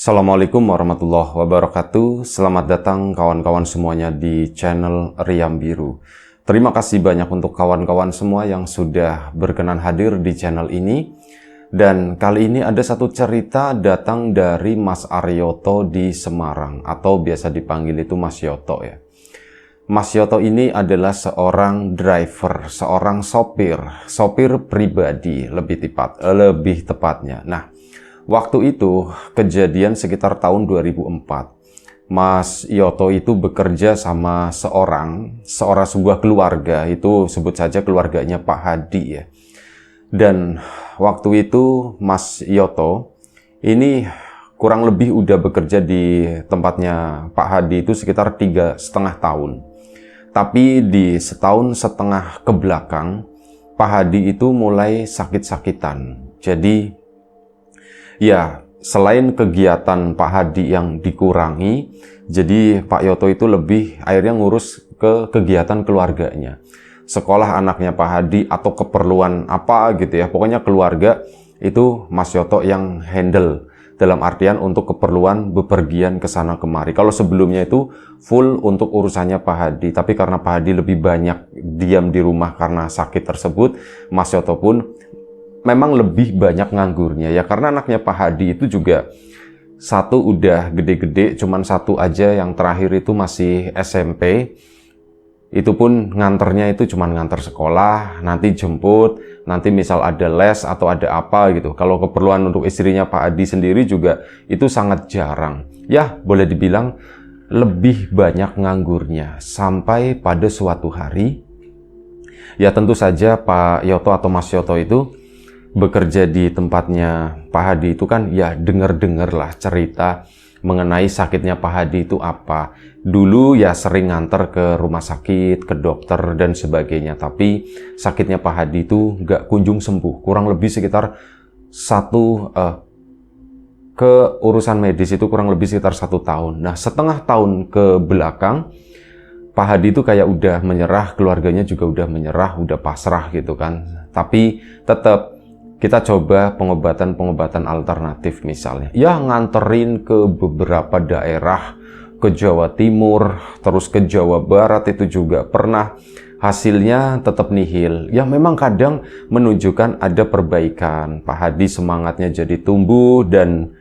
Assalamualaikum warahmatullahi wabarakatuh. Selamat datang kawan-kawan semuanya di channel Riam Biru. Terima kasih banyak untuk kawan-kawan semua yang sudah berkenan hadir di channel ini. Dan kali ini ada satu cerita datang dari Mas Aryoto di Semarang, atau biasa dipanggil itu Mas Yoto ya. Mas Yoto ini adalah seorang driver, seorang sopir pribadi lebih tepatnya. Nah, waktu itu kejadian sekitar tahun 2004. Mas Yoto itu bekerja sama sebuah keluarga, itu sebut saja keluarganya Pak Hadi ya. Dan waktu itu Mas Yoto ini kurang lebih udah bekerja di tempatnya Pak Hadi itu sekitar 3,5 tahun. Tapi di setahun setengah ke belakang, Pak Hadi itu mulai sakit-sakitan. Jadi ya, selain kegiatan Pak Hadi yang dikurangi, jadi Pak Yoto itu lebih akhirnya ngurus ke kegiatan keluarganya. Sekolah anaknya Pak Hadi atau keperluan apa gitu ya. Pokoknya keluarga itu Mas Yoto yang handle. Dalam artian untuk keperluan bepergian ke sana kemari. Kalau sebelumnya itu full untuk urusannya Pak Hadi. Tapi karena Pak Hadi lebih banyak diam di rumah karena sakit tersebut, Mas Yoto pun memang lebih banyak nganggurnya ya, karena anaknya Pak Hadi itu juga satu udah gede-gede, cuman satu aja yang terakhir itu masih SMP. Itu pun nganternya itu cuman nganter sekolah, nanti jemput, nanti misal ada les atau ada apa gitu. Kalau keperluan untuk istrinya Pak Hadi sendiri juga itu sangat jarang. Ya, boleh dibilang lebih banyak nganggurnya. Sampai pada suatu hari, ya tentu saja Pak Yoto atau Mas Yoto itu bekerja di tempatnya Pak Hadi itu kan ya denger-denger lah cerita mengenai sakitnya Pak Hadi itu apa. Dulu ya sering nganter ke rumah sakit, ke dokter dan sebagainya. Tapi sakitnya Pak Hadi itu nggak kunjung sembuh. Kurang lebih sekitar ke urusan medis itu kurang lebih sekitar 1 tahun. Nah, setengah tahun ke belakang Pak Hadi itu kayak udah menyerah, keluarganya juga udah menyerah, udah pasrah gitu kan. Tapi tetap kita coba pengobatan alternatif misalnya. Ya nganterin ke beberapa daerah, ke Jawa Timur, terus ke Jawa Barat itu juga pernah. Hasilnya tetap nihil. Ya memang kadang menunjukkan ada perbaikan. Pak Hadi semangatnya jadi tumbuh dan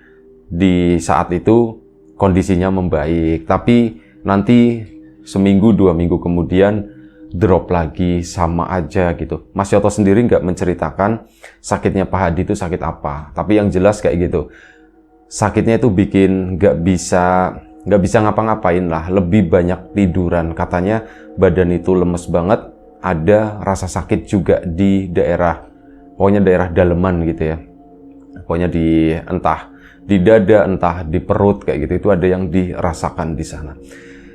di saat itu kondisinya membaik. Tapi nanti seminggu 2 minggu kemudian drop lagi, sama aja gitu. Mas Yoto sendiri nggak menceritakan sakitnya Pak Hadi itu sakit apa. Tapi yang jelas kayak gitu. Sakitnya itu bikin nggak bisa ngapa-ngapain lah. Lebih banyak tiduran. Katanya badan itu lemes banget. Ada rasa sakit juga di pokoknya daerah daleman gitu ya. Pokoknya entah di dada, entah di perut kayak gitu. Itu ada yang dirasakan di sana.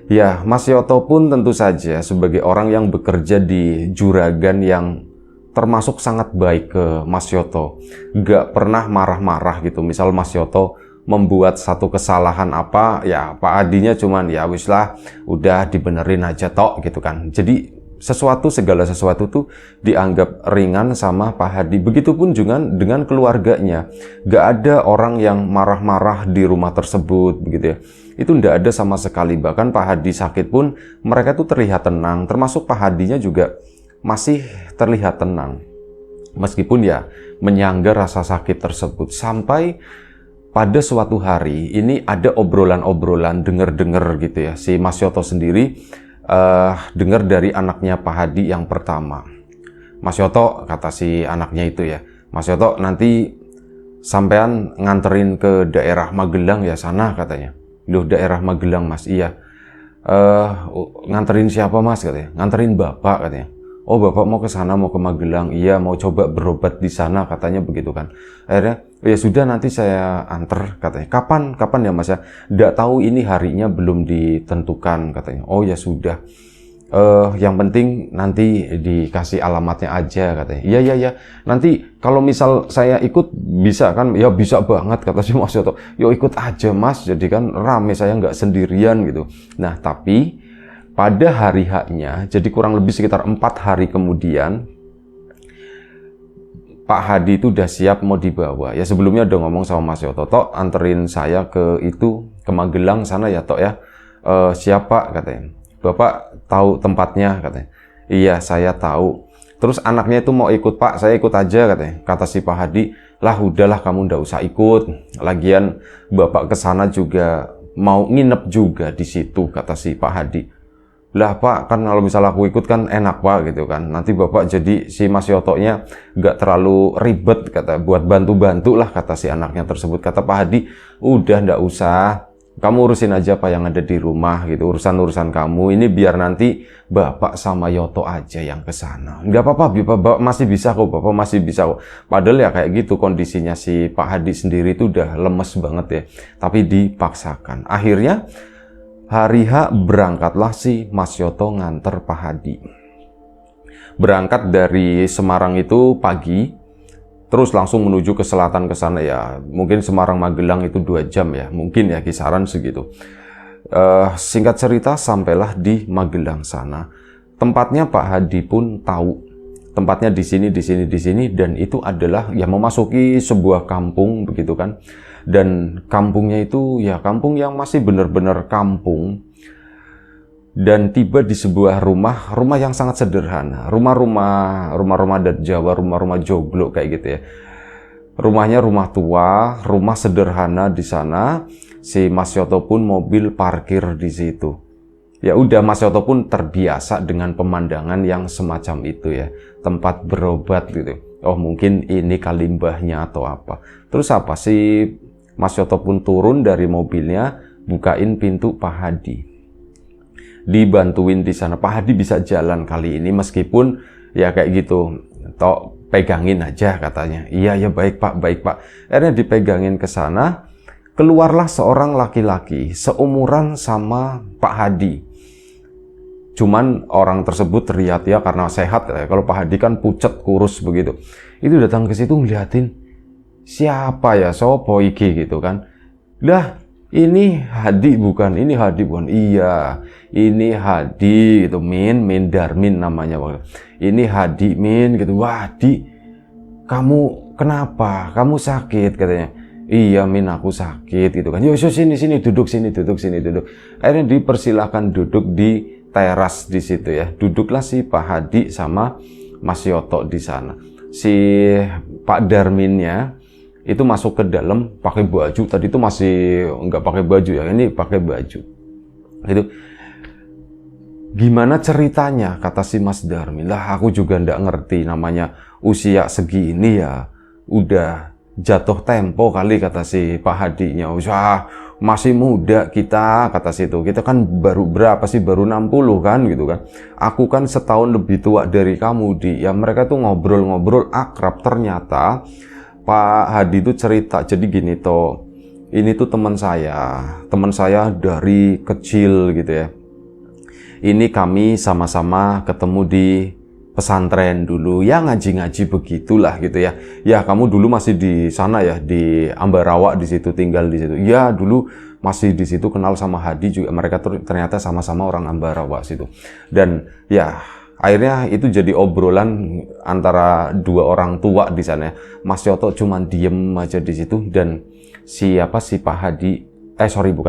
Ya, Mas Yoto pun tentu saja sebagai orang yang bekerja di juragan yang termasuk sangat baik ke Mas Yoto. Nggak pernah marah-marah gitu. Misal Mas Yoto membuat satu kesalahan apa, ya Pak Hadinya cuman ya wis lah, udah dibenerin aja tok gitu kan. Jadi segala sesuatu tuh dianggap ringan sama Pak Hadi. Begitupun juga dengan keluarganya. Nggak ada orang yang marah-marah di rumah tersebut begitu ya. Itu nggak ada sama sekali. Bahkan Pak Hadi sakit pun mereka tuh terlihat tenang. Termasuk Pak Hadinya juga masih terlihat tenang. Meskipun ya menyangga rasa sakit tersebut. Sampai pada suatu hari ini ada obrolan-obrolan denger-denger gitu ya. Si Mas Yoto sendiri dengar dari anaknya Pak Hadi yang pertama. Mas Yoto, kata si anaknya itu ya, Mas Yoto nanti sampean nganterin ke daerah Magelang ya sana katanya. Loh, daerah Magelang Mas? Iya. Nganterin siapa Mas katanya? Nganterin Bapak katanya. Oh, Bapak mau ke sana, mau ke Magelang. Iya, mau coba berobat di sana katanya begitu kan. Akhirnya ya sudah, nanti saya anter katanya. Kapan ya Mas ya? Nggak tahu, ini harinya belum ditentukan katanya. Oh ya sudah. Yang penting nanti dikasih alamatnya aja katanya. Iya. Nanti kalau misal saya ikut bisa kan? Ya bisa banget kata si Mas Yoto. Yo ikut aja Mas. Jadi kan rame, saya nggak sendirian gitu. Nah tapi pada hari H-nya, jadi kurang lebih sekitar 4 hari kemudian, Pak Hadi itu udah siap mau dibawa. Ya sebelumnya udah ngomong sama Mas Yoto, "Tok, anterin saya ke Magelang sana ya, Tok ya." "Siap Pak," katanya. "Bapak tahu tempatnya?" katanya. "Iya, saya tahu." Terus anaknya itu mau ikut, "Pak, saya ikut aja," katanya. Kata si Pak Hadi, "Lah udahlah, kamu ndak usah ikut. Lagian Bapak ke sana juga mau nginep juga di situ," kata si Pak Hadi. "Lah Pak, kan kalau misalnya aku ikut kan enak Pak," gitu kan. "Nanti Bapak jadi si Mas Yotonya nggak terlalu ribet," kata, "buat bantu-bantu lah," kata si anaknya tersebut. Kata Pak Hadi, "Udah ndak usah. Kamu urusin aja apa yang ada di rumah gitu, urusan-urusan kamu. Ini biar nanti Bapak sama Yoto aja yang ke sana." "Nggak apa-apa, Bapak masih bisa kok, Bapak masih bisa kok." Padahal ya kayak gitu kondisinya si Pak Hadi sendiri itu udah lemes banget ya. Tapi dipaksakan. Akhirnya hari H berangkatlah si Mas Yoto nganter Pak Hadi. Berangkat dari Semarang itu pagi, terus langsung menuju ke selatan ke sana ya. Mungkin Semarang Magelang itu 2 jam ya, mungkin ya kisaran segitu. Singkat cerita sampailah di Magelang sana. Tempatnya Pak Hadi pun tahu. Tempatnya di sini, di sini, di sini, dan itu adalah ya memasuki sebuah kampung begitu kan. Dan kampungnya itu ya kampung yang masih benar-benar kampung. Dan tiba di sebuah rumah yang sangat sederhana. Rumah-rumah adat Jawa, rumah-rumah joglo kayak gitu ya. Rumahnya rumah tua, rumah sederhana di sana. Si Mas Yoto pun mobil parkir di situ. Ya udah, Mas Yoto pun terbiasa dengan pemandangan yang semacam itu ya. Tempat berobat gitu. Oh mungkin ini kalimbahnya atau apa. Terus apa sih? Mas Yoto pun turun dari mobilnya, bukain pintu Pak Hadi. Dibantuin di sana. Pak Hadi bisa jalan kali ini meskipun ya kayak gitu. "Tok, pegangin aja," katanya. "Iya, ya baik Pak, baik Pak." Akhirnya dipegangin ke sana. Keluarlah seorang laki-laki seumuran sama Pak Hadi. Cuman orang tersebut terlihat ya karena sehat ya. Kalau Pak Hadi kan pucet, kurus begitu. Itu datang ke situ ngeliatin, "Siapa ya, sopo iki?" gitu kan. "Lah, ini Hadi bukan? Ini Hadi bukan?" "Iya, ini Hadi gitu, Min Darmin namanya." "Ini Hadi, Min," gitu. "Wah, Hadi, kamu kenapa? Kamu sakit?" katanya. "Iya, Min, aku sakit," gitu kan. "Yo, sini duduk, sini duduk." Akhirnya dipersilahkan duduk di teras di situ ya. Duduklah si Pak Hadi sama Mas Yoto di sana. Si Pak Darminnya itu masuk ke dalam pakai baju. Tadi itu masih nggak pakai baju ya, ini pakai baju. Itu gimana ceritanya, kata si Mas Darmin. "Lah aku juga nggak ngerti, namanya usia segini ya udah jatuh tempo kali," kata si Pak Hadinya. "Wah, masih muda kita," kata situ. "Kita kan baru berapa sih, baru 60 kan gitu kan. Aku kan setahun lebih tua dari kamu, Di." Ya mereka tuh ngobrol-ngobrol akrab. Ternyata Pak Hadi itu cerita, "Jadi gini toh, ini tuh teman saya dari kecil gitu ya. Ini kami sama-sama ketemu di pesantren dulu, ya ngaji-ngaji begitulah gitu ya. Ya kamu dulu masih di sana ya, di Ambarawa, di situ tinggal di situ. Ya dulu masih di situ kenal sama Hadi juga. Mereka ternyata sama-sama orang Ambarawa situ." Dan ya akhirnya itu jadi obrolan antara dua orang tua di sana. Mas Yoto cuman diem aja di situ, dan si Pak Hadi,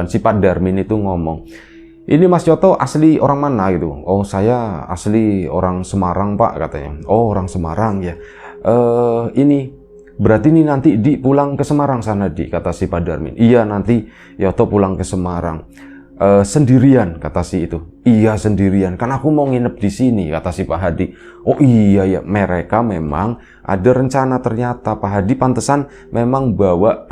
si Pak Darmin itu ngomong, "Ini Mas Yoto asli orang mana?" gitu. "Oh, saya asli orang Semarang Pak," katanya. "Oh, orang Semarang ya. Ini berarti ini nanti Di pulang ke Semarang sana, Di," kata si Pak Darmin. "Iya, nanti Yoto pulang ke Semarang." "Sendirian?" kata si itu. "Iya, sendirian. Kan aku mau nginep di sini," kata si Pak Hadi. "Oh iya ya, mereka memang ada rencana." Ternyata Pak Hadi pantesan memang bawa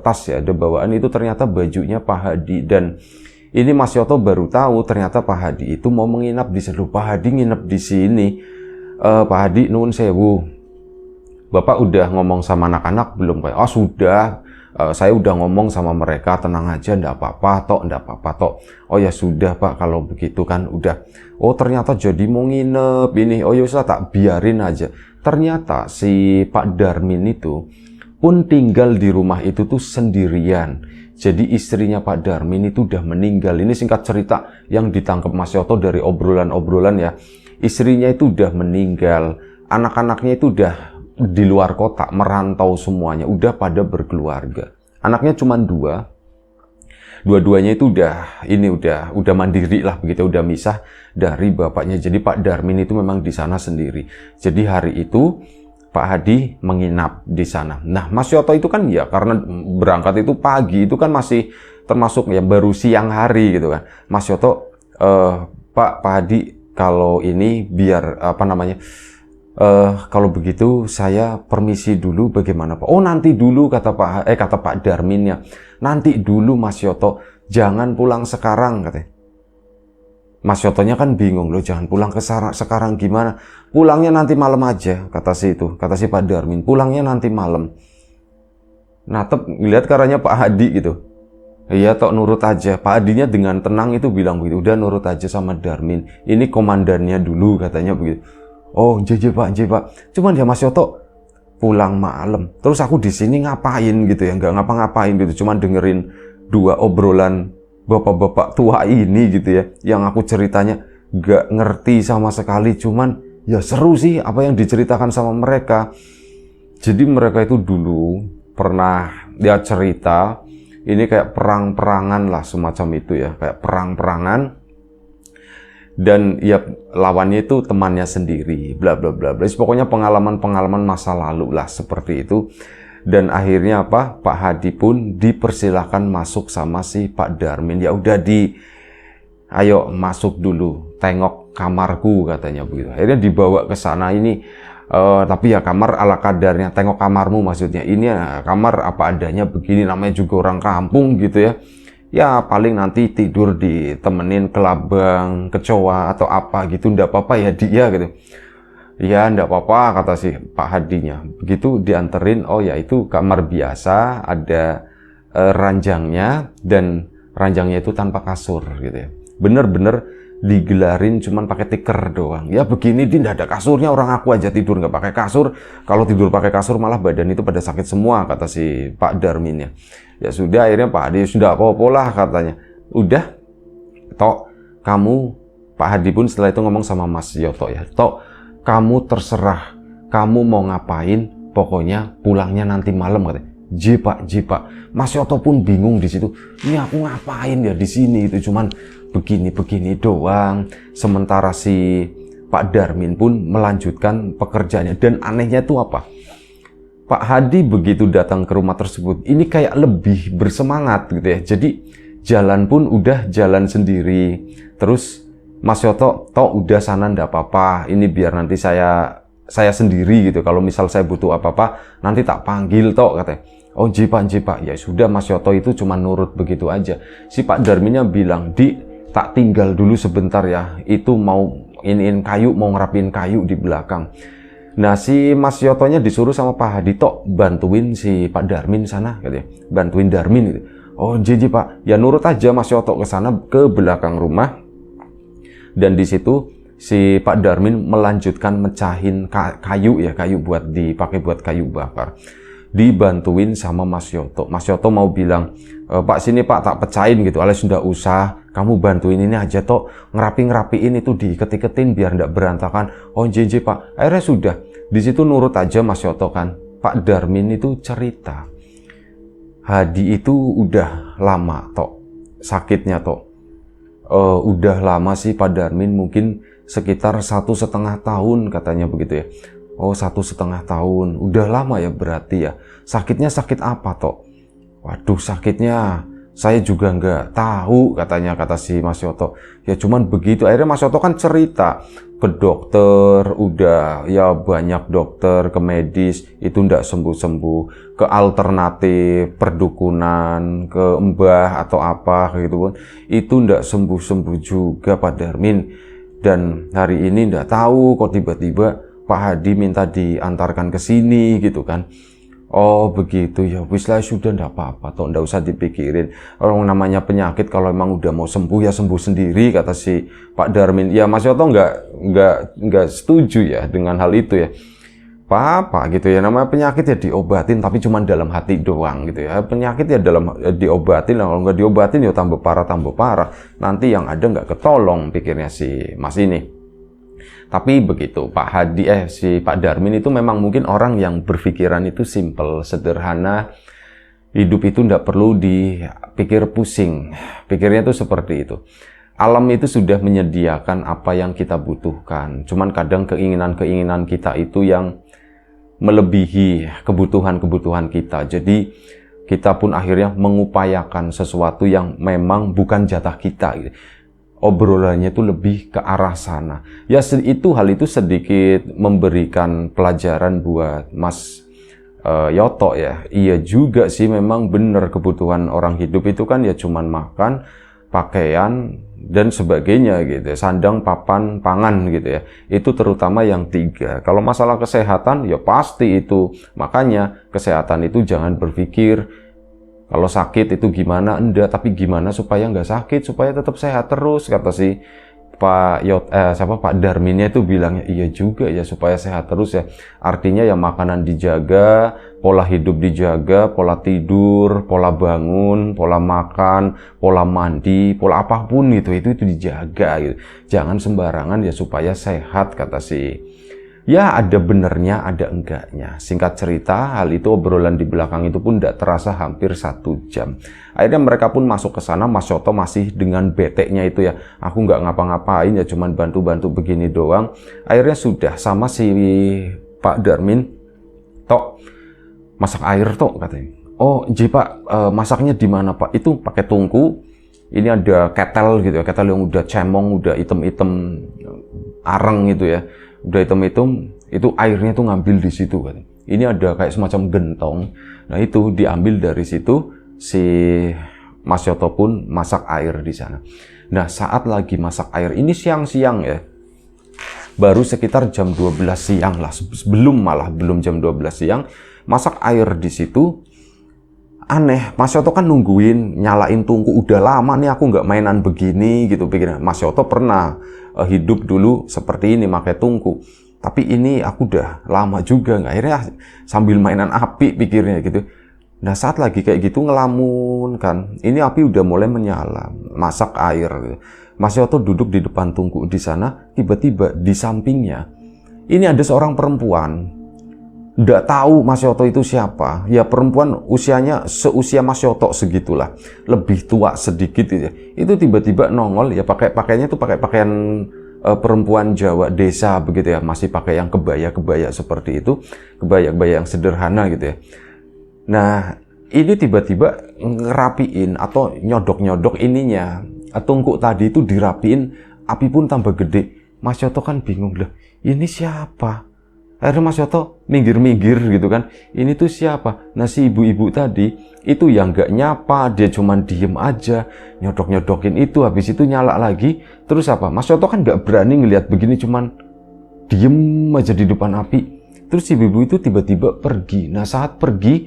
tas ya, ada bawaan itu ternyata bajunya Pak Hadi. Dan ini Mas Yoto baru tahu ternyata Pak Hadi itu mau menginap di sini. "Pak Hadi nginep di sini. Pak Hadi, nuwun sewu, Bapak udah ngomong sama anak-anak belum?" "Oh sudah, saya udah ngomong sama mereka, tenang aja, ndak apa-apa tok." "Oh ya sudah Pak, kalau begitu kan udah." Oh ternyata jadi mau nginep ini. "Oh ya sudah, tak biarin aja." Ternyata si Pak Darmin itu pun tinggal di rumah itu tuh sendirian. Jadi istrinya Pak Darmin itu udah meninggal. Ini singkat cerita yang ditangkap Mas Yoto dari obrolan-obrolan ya. Istrinya itu udah meninggal. Anak-anaknya itu udah di luar kota, merantau semuanya, udah pada berkeluarga. Anaknya cuma 2. Dua-duanya itu udah mandiri lah begitu, udah misah dari bapaknya. Jadi Pak Darmin itu memang di sana sendiri. Jadi hari itu Pak Hadi menginap di sana. Nah, Mas Yoto itu kan ya karena berangkat itu pagi, itu kan masih termasuk ya baru siang hari gitu kan. Mas Yoto, Pak Hadi, kalau ini biar apa namanya? Kalau begitu saya permisi dulu, bagaimana Pak? Oh, nanti dulu kata Pak Darmin ya. Nanti dulu Mas Yoto, jangan pulang sekarang katanya. Mas Yotonya kan bingung loh, jangan pulang sekarang gimana? Pulangnya nanti malam aja, kata si Pak Darmin. Pulangnya nanti malam. Natep lihat caranya Pak Hadi gitu. Iya tok, nurut aja. Pak Hadinya dengan tenang itu bilang begitu, udah nurut aja sama Darmin. Ini komandannya dulu katanya begitu. Oh, jeje Pak. Cuman ya Mas Yoto pulang malam. Terus aku di sini ngapain gitu ya? Nggak ngapa-ngapain gitu. Cuman dengerin 2 obrolan bapak-bapak tua ini gitu ya. Yang aku ceritanya nggak ngerti sama sekali. Cuman ya seru sih apa yang diceritakan sama mereka. Jadi mereka itu dulu pernah dia cerita ini kayak perang-perangan lah semacam itu ya. Kayak perang-perangan. Dan ya lawannya itu temannya sendiri, bla bla bla bla. Pokoknya pengalaman-pengalaman masa lalu lah seperti itu. Dan akhirnya apa? Pak Hadi pun dipersilahkan masuk sama si Pak Darmin. Ya udah ayo masuk dulu, tengok kamarku katanya begitu. Akhirnya dibawa ke sana ini. Tapi ya kamar ala kadarnya, tengok kamarmu maksudnya. Ini ya kamar apa adanya begini, namanya juga orang kampung gitu ya. Ya paling nanti tidur ditemenin kelabang, kecoa atau apa gitu, ndak apa-apa ya dia gitu. Ya ndak apa-apa kata si Pak Hadinya. Begitu dianterin, oh ya itu kamar biasa, ada ranjangnya dan ranjangnya itu tanpa kasur gitu ya. Bener-bener digelarin cuman pakai tikar doang. Ya begini dia ndak ada kasurnya, orang aku aja tidur nggak pakai kasur. Kalau tidur pakai kasur malah badan itu pada sakit semua kata si Pak Darminnya. Ya sudah, akhirnya Pak Hadi sudah apa-apa lah katanya. Udah, Tok, kamu, Pak Hadi pun setelah itu ngomong sama Mas Yoto ya. Tok, kamu terserah, kamu mau ngapain, pokoknya pulangnya nanti malam katanya. Ji Pak. Mas Yoto pun bingung di situ. Ini aku ngapain ya di sini, itu cuman begini doang. Sementara si Pak Darmin pun melanjutkan pekerjaannya. Dan anehnya itu apa? Pak Hadi begitu datang ke rumah tersebut, ini kayak lebih bersemangat gitu ya. Jadi jalan pun udah jalan sendiri. Terus Mas Yoto, Tok udah sana ndak apa-apa. Ini biar nanti saya sendiri gitu. Kalau misal saya butuh apa-apa, nanti tak panggil Tok katanya. Oh ji Pak. Ya sudah, Mas Yoto itu cuma nurut begitu aja. Si Pak Darminnya bilang, tak tinggal dulu sebentar ya. Itu mau iniin kayu, mau ngerapin kayu di belakang. Nah, si Mas Yotonya disuruh sama Pak Hadi, Tok bantuin si Pak Darmin sana katanya. Bantuin Darmin gitu. Oh, ji Pak. Ya nurut aja Mas Yoto ke sana ke belakang rumah. Dan di situ si Pak Darmin melanjutkan mecahin kayu buat dipakai buat kayu bakar. Dibantuin sama Mas Yoto. Mas Yoto mau bilang, Pak sini Pak tak pecahin gitu. Alias sudah usah, kamu bantuin ini aja Tok, ngerapiin itu diiket-iketin biar ndak berantakan. Oh JJ Pak. Akhirnya sudah. Di situ nurut aja Mas Yoto kan. Pak Darmin itu cerita, Hadi itu udah lama Tok sakitnya Tok. Udah lama sih Pak Darmin, mungkin sekitar 1,5 tahun katanya begitu ya. Oh 1,5 tahun, udah lama ya berarti ya. Sakitnya sakit apa Tok? Waduh sakitnya saya juga nggak tahu katanya, kata si Mas Yoto. Ya cuman begitu. Akhirnya Mas Yoto kan cerita ke dokter, udah ya banyak dokter, ke medis, itu nggak sembuh-sembuh. Ke alternatif, perdukunan, ke mbah atau apa gitu pun, itu nggak sembuh-sembuh juga Pak Darmin. Dan hari ini nggak tahu kok tiba-tiba Pak Hadi minta diantarkan ke sini gitu kan. Oh begitu ya, wis lah sudah ndak apa-apa toh, ndak usah dipikirin. Orang namanya penyakit kalau emang udah mau sembuh ya sembuh sendiri, kata si Pak Darmin. Ya Mas Yoto nggak setuju ya dengan hal itu ya. Apa gitu ya, namanya penyakit ya diobatin, tapi cuma dalam hati doang gitu ya. Penyakit ya diobatin, kalau nggak diobatin ya tambah parah. Nanti yang ada nggak ketolong, pikirnya si Mas ini. Tapi begitu, Pak Hadi, si Pak Darmin itu memang mungkin orang yang berpikiran itu simple, sederhana. Hidup itu tidak perlu dipikir pusing. Pikirnya itu seperti itu. Alam itu sudah menyediakan apa yang kita butuhkan. Cuman kadang keinginan-keinginan kita itu yang melebihi kebutuhan-kebutuhan kita. Jadi kita pun akhirnya mengupayakan sesuatu yang memang bukan jatah kita. Obrolannya itu lebih ke arah sana. Ya hal itu sedikit memberikan pelajaran buat Mas Yoto ya. Iya juga sih, memang benar kebutuhan orang hidup itu kan ya cuman makan, pakaian, dan sebagainya gitu. Sandang, papan, pangan gitu ya. Itu terutama yang 3. Kalau masalah kesehatan ya pasti itu. Makanya kesehatan itu jangan berpikir kalau sakit itu gimana, enggak, tapi gimana supaya nggak sakit, supaya tetap sehat terus, kata si Pak Darminnya itu bilangnya, iya juga ya, supaya sehat terus ya. Artinya ya makanan dijaga, pola hidup dijaga, pola tidur, pola bangun, pola makan, pola mandi, pola apapun itu dijaga gitu. Jangan sembarangan ya supaya sehat, kata si. Ya ada benernya, ada enggaknya. Singkat cerita, hal itu obrolan di belakang itu pun tidak terasa hampir 1 jam. Akhirnya mereka pun masuk ke sana. Mas Yoto masih dengan beteknya itu ya. Aku nggak ngapa-ngapain ya, cuman bantu-bantu begini doang. Akhirnya sudah sama si Pak Darmin. Tok, masak air tok katanya. Oh, jadi Pak, masaknya di mana Pak? Itu pakai tungku. Ini ada ketel gitu ya, ketel yang udah cemong, udah item-item areng gitu ya. Udah hitam-hitam, itu airnya tuh ngambil di situ kan. Ini ada kayak semacam gentong. Nah itu diambil dari situ, si Mas Yoto pun masak air di sana. Nah saat lagi masak air, ini siang-siang ya. Baru sekitar jam 12 siang lah, belum jam 12 siang, masak air di situ. Aneh, Mas Yoto kan nungguin, nyalain tungku, udah lama nih aku nggak mainan begini gitu pikirnya. Mas Yoto pernah hidup dulu seperti ini, pakai tungku. Tapi ini aku udah lama juga, akhirnya sambil mainan api pikirnya gitu. Nah saat lagi kayak gitu ngelamun kan, ini api udah mulai menyala, masak air. Gitu. Mas Yoto duduk di depan tungku di sana, tiba-tiba di sampingnya, ini ada seorang perempuan. Nggak tahu Mas Yoto itu siapa. Ya perempuan usianya seusia Mas Yoto segitulah. Lebih tua sedikit gitu. Itu tiba-tiba nongol ya, pakaiannya tuh pakai pakaian perempuan Jawa desa begitu ya. Masih pakai yang kebaya-kebaya seperti itu. Kebaya-kebaya yang sederhana gitu ya. Nah, ini tiba-tiba ngerapiin atau nyodok-nyodok ininya. Tungku tadi itu dirapiin, api pun tambah gede. Mas Yoto kan bingung lah. Ini siapa? Akhirnya Mas Yoto minggir-minggir gitu kan. Ini tuh siapa? Nah si ibu-ibu tadi itu yang nggak nyapa, dia cuman diem aja, nyodok-nyodokin itu, habis itu nyala lagi. Terus apa? Mas Yoto kan nggak berani ngelihat begini, cuman diem aja di depan api. Terus si ibu-ibu itu tiba-tiba pergi. Nah saat pergi,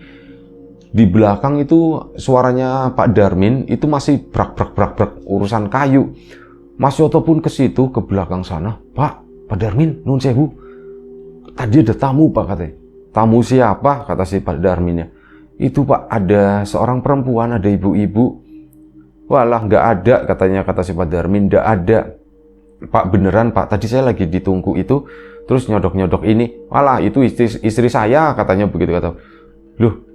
di belakang itu suaranya Pak Darmin itu masih brak urusan kayu. Mas Yoto pun ke situ, ke belakang sana. Pak Darmin, nun sewu. Tadi ada tamu Pak katanya. Tamu siapa? Kata si Pak Darminnya. Itu Pak, ada seorang perempuan, ada ibu-ibu. Walah nggak ada katanya, kata si Pak Darmin. Nggak ada. Pak beneran Pak, tadi saya lagi ditunggu itu. Terus nyodok-nyodok ini. Walah itu istri saya katanya begitu, kata. Loh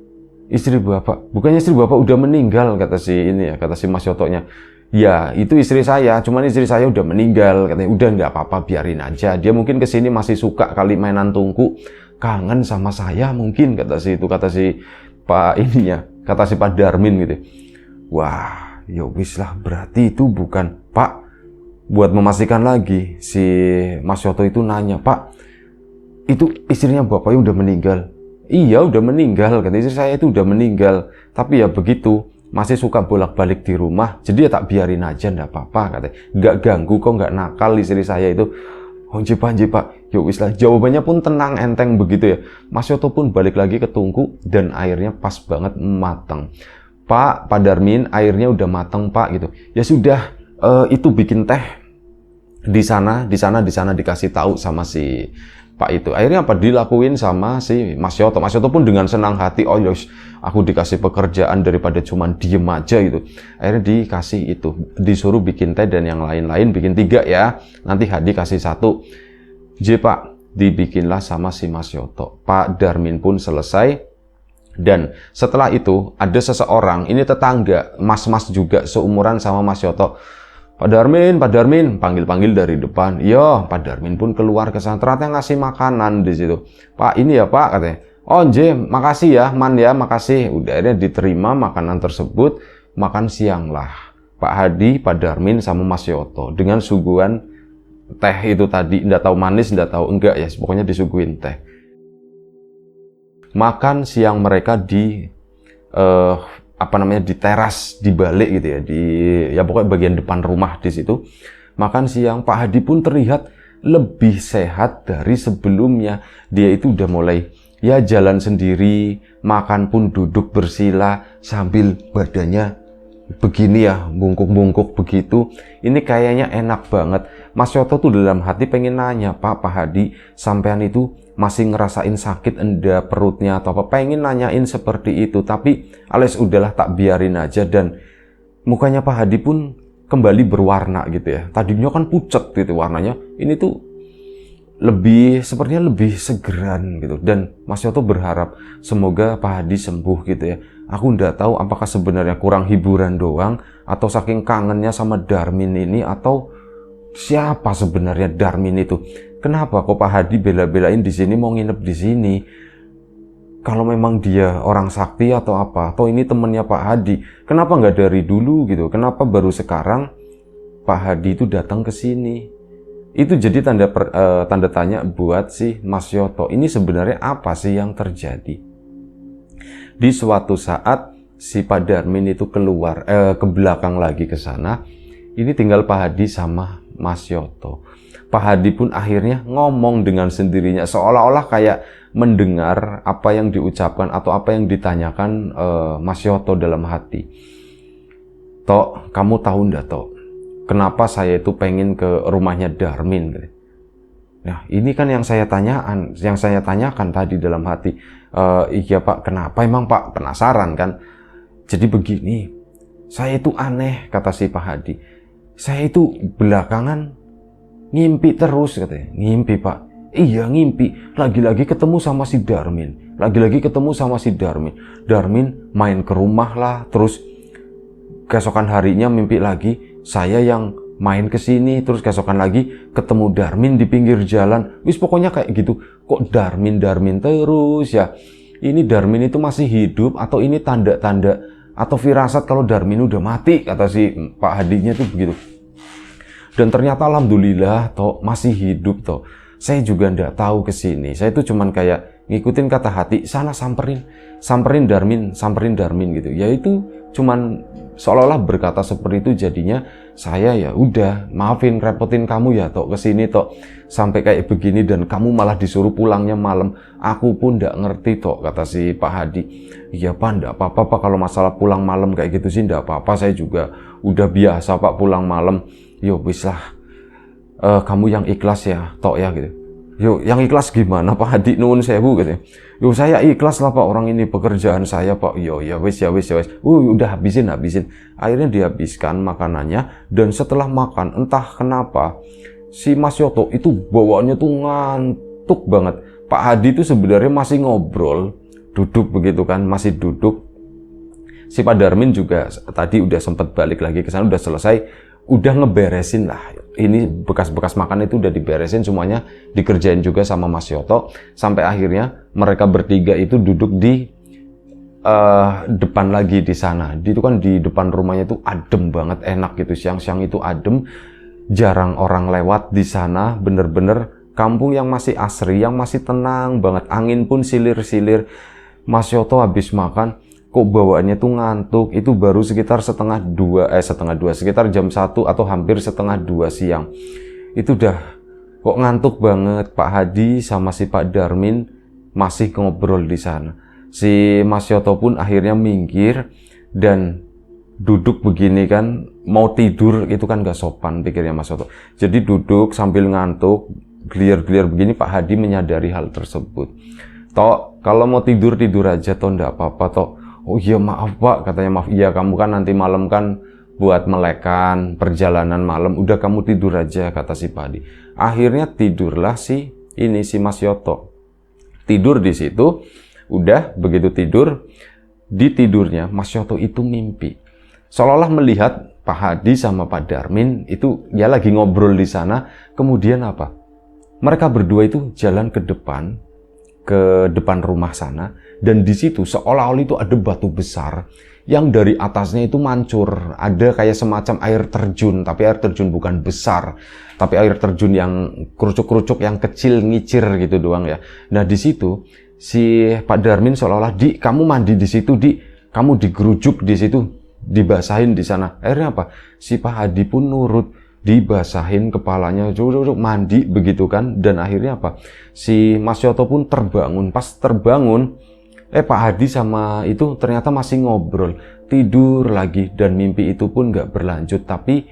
istri Bapak? Bukannya istri Bapak udah meninggal, kata si ini ya, kata si Mas Yotonya. Ya itu istri saya, cuman istri saya udah meninggal, katanya. Udah nggak apa-apa, biarin aja. Dia mungkin kesini masih suka kali mainan tungku, kangen sama saya mungkin, kata si Pak ininya, kata si Pak Darmin gitu. Wah, ya wis lah, berarti itu bukan Pak. Buat memastikan lagi, si Mas Yoto itu nanya, Pak, itu istrinya Bapaknya udah meninggal? Iya udah meninggal, kata istri saya itu udah meninggal. Tapi ya begitu, masih suka bolak-balik di rumah, jadi ya tak biarin aja, ndak apa-apa, katanya. Nggak ganggu kok, nggak nakal istri saya itu. Onje Pak, ya wis lah. Jawabannya pun tenang, enteng begitu ya. Mas Yoto pun balik lagi ke tungku dan airnya pas banget matang. Pak Darmin, airnya udah matang Pak gitu. Ya sudah, itu bikin teh di sana dikasih tahu sama si Pak itu. Akhirnya apa dilakuin sama si Mas Yoto. Mas Yoto pun dengan senang hati, oh yos, aku dikasih pekerjaan daripada cuman diem aja gitu. Akhirnya dikasih itu, disuruh bikin teh dan yang lain-lain bikin 3 ya. Nanti Hadi kasih 1. J Pak, dibikinlah sama si Mas Yoto. Pak Darmin pun selesai. Dan setelah itu ada seseorang, ini tetangga, mas-mas juga seumuran sama Mas Yoto. Pak Darmin, panggil-panggil dari depan. Iya, Pak Darmin pun keluar ke sana. Ternyata ngasih makanan di situ. Pak, ini ya Pak, katanya. Oh, J, makasih ya, Man ya, makasih. Udah akhirnya diterima makanan tersebut. Makan siang lah. Pak Hadi, Pak Darmin, sama Mas Yoto. Dengan suguhan teh itu tadi. Nggak tahu manis, nggak tahu enggak ya. Pokoknya disuguhin teh. Makan siang mereka di di teras, di balik gitu ya, ya pokoknya bagian depan rumah di situ. Makan siang, Pak Hadi pun terlihat lebih sehat dari sebelumnya. Dia itu udah mulai ya jalan sendiri, makan pun duduk bersila sambil badannya begini ya, bungkuk-bungkuk begitu. Ini kayaknya enak banget. Mas Yoto tuh dalam hati pengen nanya, Pak Hadi, sampean itu masih ngerasain sakit enggak perutnya atau apa, pengen nanyain seperti itu, tapi alias udahlah tak biarin aja. Dan mukanya Pak Hadi pun kembali berwarna gitu ya, tadinya kan pucat gitu warnanya, ini tuh sepertinya lebih segeran gitu. Dan Mas Yoto berharap semoga Pak Hadi sembuh gitu ya. Aku nggak tahu apakah sebenarnya kurang hiburan doang, atau saking kangennya sama Darmin ini, atau siapa sebenarnya Darmin itu. Kenapa kok Pak Hadi bela-belain di sini, mau nginep di sini? Kalau memang dia orang sakti atau apa, atau ini temennya Pak Hadi, kenapa nggak dari dulu gitu? Kenapa baru sekarang Pak Hadi itu datang ke sini? Itu jadi tanda tanya buat si Mas Yoto. Ini sebenarnya apa sih yang terjadi? Di suatu saat si Pak Darmin itu keluar ke belakang lagi ke sana. Ini tinggal Pak Hadi sama Mas Yoto. Pak Hadi pun akhirnya ngomong dengan sendirinya, seolah-olah kayak mendengar apa yang diucapkan atau apa yang ditanyakan Mas Yoto dalam hati. Tok, kamu tahu ndak Tok, kenapa saya itu pengen ke rumahnya Darmin? Nah, ini kan yang saya tanyakan tadi dalam hati. Iya Pak, kenapa emang Pak? Penasaran kan? Jadi begini, saya itu aneh, kata si Pak Hadi. Saya itu belakangan ngimpi terus, katanya. Ngimpi Pak? Iya ngimpi, lagi-lagi ketemu sama si Darmin. Darmin main ke rumah lah, terus keesokan harinya mimpi lagi saya yang main ke sini, terus keesokan lagi ketemu Darmin di pinggir jalan. Wis pokoknya kayak gitu. Kok Darmin terus ya? Ini Darmin itu masih hidup atau ini tanda-tanda atau firasat kalau Darmin udah mati, kata si Pak Hadinya tuh begitu. Dan ternyata alhamdulillah toh masih hidup toh. Saya juga ndak tahu ke sini. Saya itu cuman kayak ngikutin kata hati, sana samperin Darmin gitu. Ya itu cuman seolah-olah berkata seperti itu, jadinya saya ya udah maafin repotin kamu ya toh ke sini toh sampai kayak begini, dan kamu malah disuruh pulangnya malam. Aku pun ndak ngerti toh, kata si Pak Hadi. Iya Pak, ndak apa-apa Pak, kalau masalah pulang malam kayak gitu sih ndak apa-apa, saya juga udah biasa Pak pulang malam. Yo wis lah, kamu yang ikhlas ya tok ya gitu. Yo yang ikhlas gimana Pak Hadi, nuwun sewu gitu. Yo saya ikhlas lah Pak, orang ini pekerjaan saya Pak. Yo ya wis. Udah habisin. Akhirnya dihabiskan makanannya, dan setelah makan entah kenapa si Mas Yoto itu bawaannya tuh ngantuk banget. Pak Hadi itu sebenarnya masih ngobrol, duduk begitu kan, masih duduk. Si Pak Darmin juga tadi udah sempat balik lagi ke sana, udah selesai, udah ngeberesin lah. Ini bekas-bekas makan itu udah diberesin semuanya, dikerjain juga sama Mas Yoto. Sampai akhirnya mereka bertiga itu duduk di depan lagi di sana. Itu kan di depan rumahnya itu adem banget, enak gitu. Siang-siang itu adem, jarang orang lewat di sana. Bener-bener kampung yang masih asri, yang masih tenang banget. Angin pun silir-silir. Mas Yoto habis makan, kok bawaannya tuh ngantuk. Itu baru sekitar setengah dua, sekitar jam 1 atau hampir setengah 2 siang. Itu udah kok ngantuk banget. Pak Hadi sama si Pak Darmin masih ngobrol di sana. Si Mas Yoto pun akhirnya minggir dan duduk begini kan, mau tidur itu kan gak sopan pikirnya Mas Yoto. Jadi duduk sambil ngantuk, gliar-gliar begini. Pak Hadi menyadari hal tersebut. Tok, kalau mau tidur aja toh, ndak apa-apa toh. Oh iya maaf Pak, katanya maaf. Iya kamu kan nanti malam kan buat melekan perjalanan malam, udah kamu tidur aja, kata si Pak Hadi. Akhirnya tidurlah si Mas Yoto. Tidur di situ, udah begitu tidur, di tidurnya Mas Yoto itu mimpi. Seolah-olah melihat Pak Hadi sama Pak Darmin itu ya lagi ngobrol di sana. Kemudian apa? Mereka berdua itu jalan ke depan rumah sana, dan di situ seolah-olah itu ada batu besar yang dari atasnya itu mancur. Ada kayak semacam air terjun, tapi air terjun bukan besar, tapi air terjun yang kerucuk-kerucuk, yang kecil, ngicir gitu doang ya. Nah di situ si Pak Darmin seolah-olah, "Di, kamu mandi di situ, Di. Kamu digerujuk di situ, dibasahin di sana." Akhirnya apa? Si Pak Hadi pun nurut, dibasahin kepalanya, mandi begitu kan. Dan akhirnya apa? Si Mas Yoto pun terbangun. Pas terbangun, Pak Hadi sama itu ternyata masih ngobrol, tidur lagi, dan mimpi itu pun nggak berlanjut. Tapi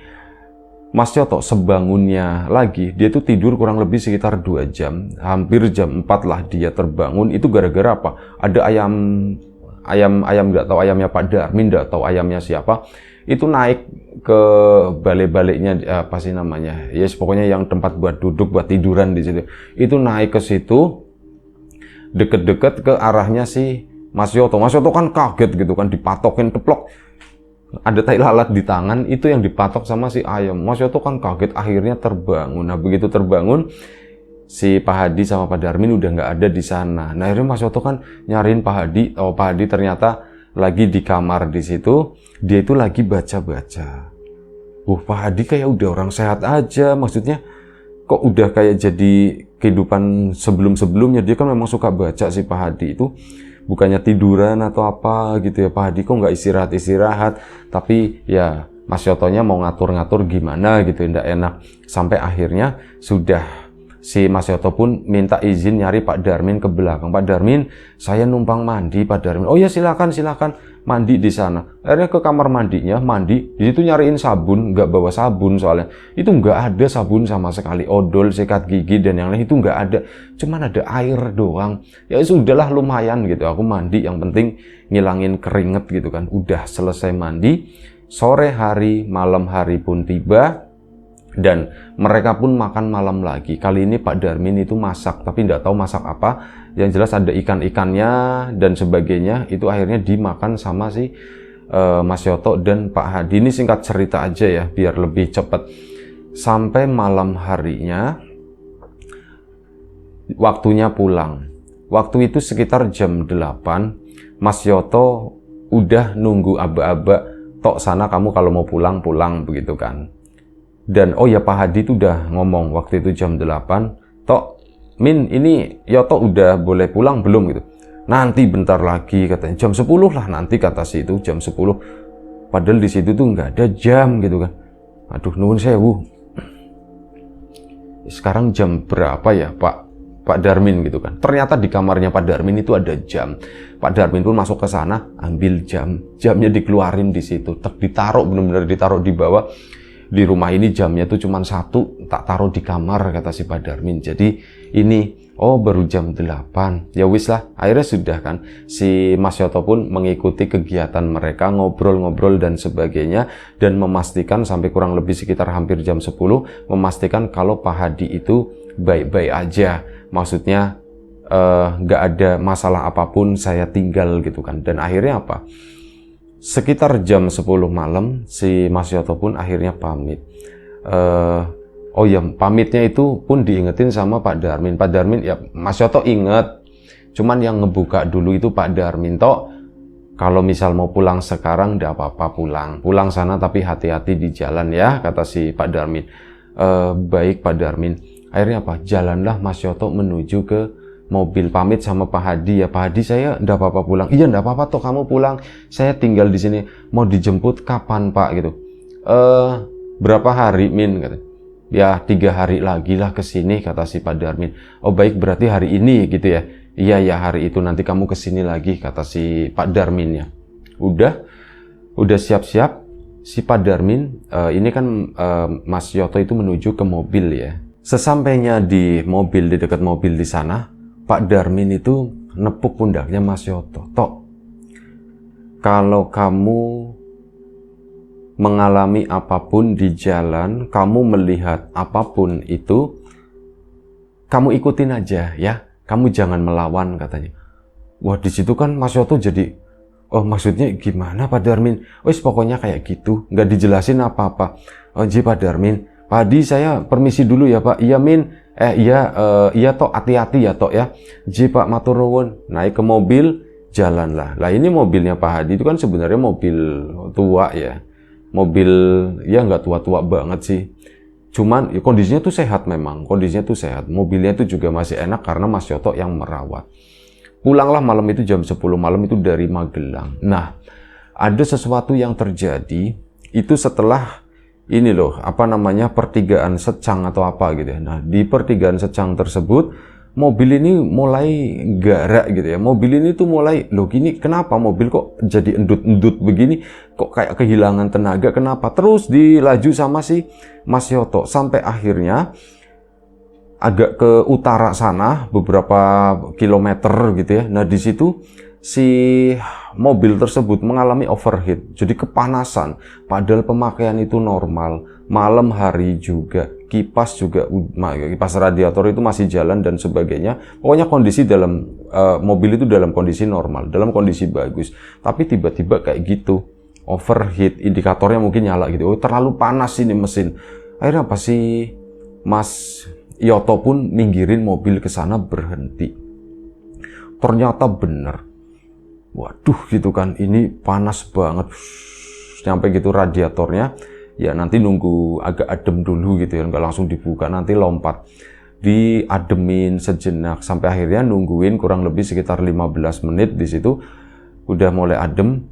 Mas Yoto sebangunnya lagi, dia tuh tidur kurang lebih sekitar 2 jam, hampir jam 4 lah dia terbangun. Itu gara-gara apa? Ada ayam nggak tahu ayamnya Pak Darmin, nggak tahu ayamnya siapa, itu naik ke balik-baliknya, apa sih namanya, yes, pokoknya yang tempat buat duduk, buat tiduran di situ. Itu naik ke situ, deket-deket ke arahnya si Mas Yoto. Mas Yoto kan kaget gitu kan, dipatokin teplok, ada tai lalat di tangan, itu yang dipatok sama si ayam. Mas Yoto kan kaget, akhirnya terbangun. Nah begitu terbangun, si Pak Hadi sama Pak Darmin udah nggak ada di sana. Nah akhirnya Mas Yoto kan nyariin Pak Hadi. Oh, Pak Hadi ternyata lagi di kamar di situ, dia itu lagi baca-baca. Pak Hadi kayak udah orang sehat aja, maksudnya kok udah kayak jadi kehidupan sebelum-sebelumnya. Dia kan memang suka baca si Pak Hadi itu, bukannya tiduran atau apa gitu ya. Pak Hadi kok nggak istirahat, tapi ya Mas Yotonya mau ngatur-ngatur gimana gitu, nggak enak. Sampai akhirnya sudah si Mas Yoto pun minta izin nyari Pak Darmin ke belakang. "Pak Darmin, saya numpang mandi, Pak Darmin." "Oh ya silakan mandi di sana." Akhirnya ke kamar mandinya, mandi. Di situ nyariin sabun, nggak bawa sabun soalnya. Itu nggak ada sabun sama sekali. Odol, sikat gigi dan yang lain itu nggak ada. Cuman ada air doang. Ya sudahlah, lumayan gitu. Aku mandi, yang penting ngilangin keringet gitu kan. Udah selesai mandi. Sore hari, malam hari pun tiba. Dan mereka pun makan malam lagi. Kali ini Pak Darmin itu masak, tapi nggak tahu masak apa. Yang jelas ada ikan-ikannya dan sebagainya. Itu akhirnya dimakan sama si Mas Yoto dan Pak Hadi. Ini singkat cerita aja ya, biar lebih cepat. Sampai malam harinya, waktunya pulang. Waktu itu sekitar jam 8, Mas Yoto udah nunggu aba-aba. "Tok, sana kamu kalau mau pulang begitu kan." Dan oh ya, Pak Hadi itu udah ngomong waktu itu jam 8, "Tok, Min, ini Yoto udah boleh pulang belum?" gitu. "Nanti bentar lagi," katanya, "jam 10 lah nanti," kata si itu, jam 10. Padahal di situ tuh nggak ada jam gitu kan. Aduh, nuwun sewu. Sekarang jam berapa ya Pak Darmin gitu kan. Ternyata di kamarnya Pak Darmin itu ada jam. Pak Darmin pun masuk ke sana, ambil jamnya dikeluarin di situ, ditaruh, benar-benar ditaruh di bawah. "Di rumah ini jamnya tuh cuma 1, tak taruh di kamar," kata si Pak Darmin. "Jadi ini, oh baru jam 8. Ya wis lah." Akhirnya sudah kan, si Mas Yoto pun mengikuti kegiatan mereka, ngobrol-ngobrol dan sebagainya, dan memastikan sampai kurang lebih sekitar hampir jam 10, memastikan kalau Pak Hadi itu baik-baik aja. Maksudnya nggak ada masalah apapun, saya tinggal gitu kan. Dan akhirnya apa? Sekitar jam 10 malam, si Mas Yoto pun akhirnya pamit. Oh ya, pamitnya itu pun diingetin sama Pak Darmin. Pak Darmin, ya Mas Yoto inget, cuman yang ngebuka dulu itu Pak Darmin. "Tok, kalau misal mau pulang sekarang, nggak apa-apa, pulang sana, tapi hati-hati di jalan ya," kata si Pak Darmin. "Baik Pak Darmin." Akhirnya apa? Jalanlah Mas Yoto menuju ke mobil, pamit sama Pak Hadi. "Ya Pak Hadi, saya nggak apa-apa pulang." "Iya nggak apa-apa toh, kamu pulang, saya tinggal di sini." "Mau dijemput kapan Pak?" gitu. Berapa hari Min?" kata. "Ya 3 hari lagi lah ke sini," kata si Pak Darmin. "Oh baik, berarti hari ini gitu ya." "Iya ya, hari itu nanti kamu ke sini lagi," kata si Pak Darmin ya. Udah siap-siap si Pak Darmin. Ini kan Mas Yoto itu menuju ke mobil ya. Sesampainya di mobil, di dekat mobil di sana, Pak Darmin itu nepuk pundaknya Mas Yoto. "Tok, kalau kamu mengalami apapun di jalan, kamu melihat apapun itu, kamu ikutin aja ya. Kamu jangan melawan katanya. Wah, di situ kan Mas Yoto jadi, oh maksudnya gimana Pak Darmin? Wes pokoknya kayak gitu, nggak dijelasin apa-apa. Oh ji Pak Darmin, Padi saya permisi dulu ya Pak. Iya Min, iya Tok, hati-hati ya Tok ya. Ji Pak matur nuwun. Naik ke mobil, jalanlah. Lah ini mobilnya Pak Hadi itu kan sebenarnya mobil tua ya. Mobil ya nggak tua-tua banget sih. Cuman ya, kondisinya tuh sehat memang. Kondisinya tuh sehat. Mobilnya itu juga masih enak karena Mas Yoto yang merawat. Pulanglah malam itu jam 10 malam itu dari Magelang. Nah, ada sesuatu yang terjadi itu setelah ini loh, apa namanya, pertigaan Secang atau apa gitu ya. Nah, di pertigaan Secang tersebut, mobil ini mulai garak gitu ya. Mobil ini tuh mulai, loh gini, kenapa mobil kok jadi endut-endut begini? Kok kayak kehilangan tenaga, kenapa? Terus dilaju sama si Mas Yoto, sampai akhirnya agak ke utara sana, beberapa kilometer gitu ya. Nah, di situ si mobil tersebut mengalami overheat, jadi kepanasan. Padahal pemakaian itu normal, malam hari juga, kipas radiator itu masih jalan dan sebagainya. Pokoknya kondisi dalam mobil itu dalam kondisi normal, dalam kondisi bagus. Tapi tiba-tiba kayak gitu, overheat, indikatornya mungkin nyala gitu. Oh, terlalu panas ini mesin. Akhirnya apa sih, Mas Yoto pun minggirin mobil ke sana, berhenti. Ternyata bener. Waduh gitu kan, ini panas banget. Sampai gitu radiatornya, ya nanti nunggu agak adem dulu gitu ya, nggak langsung dibuka, nanti lompat. Diademin sejenak, sampai akhirnya nungguin kurang lebih sekitar 15 menit di situ. Udah mulai adem,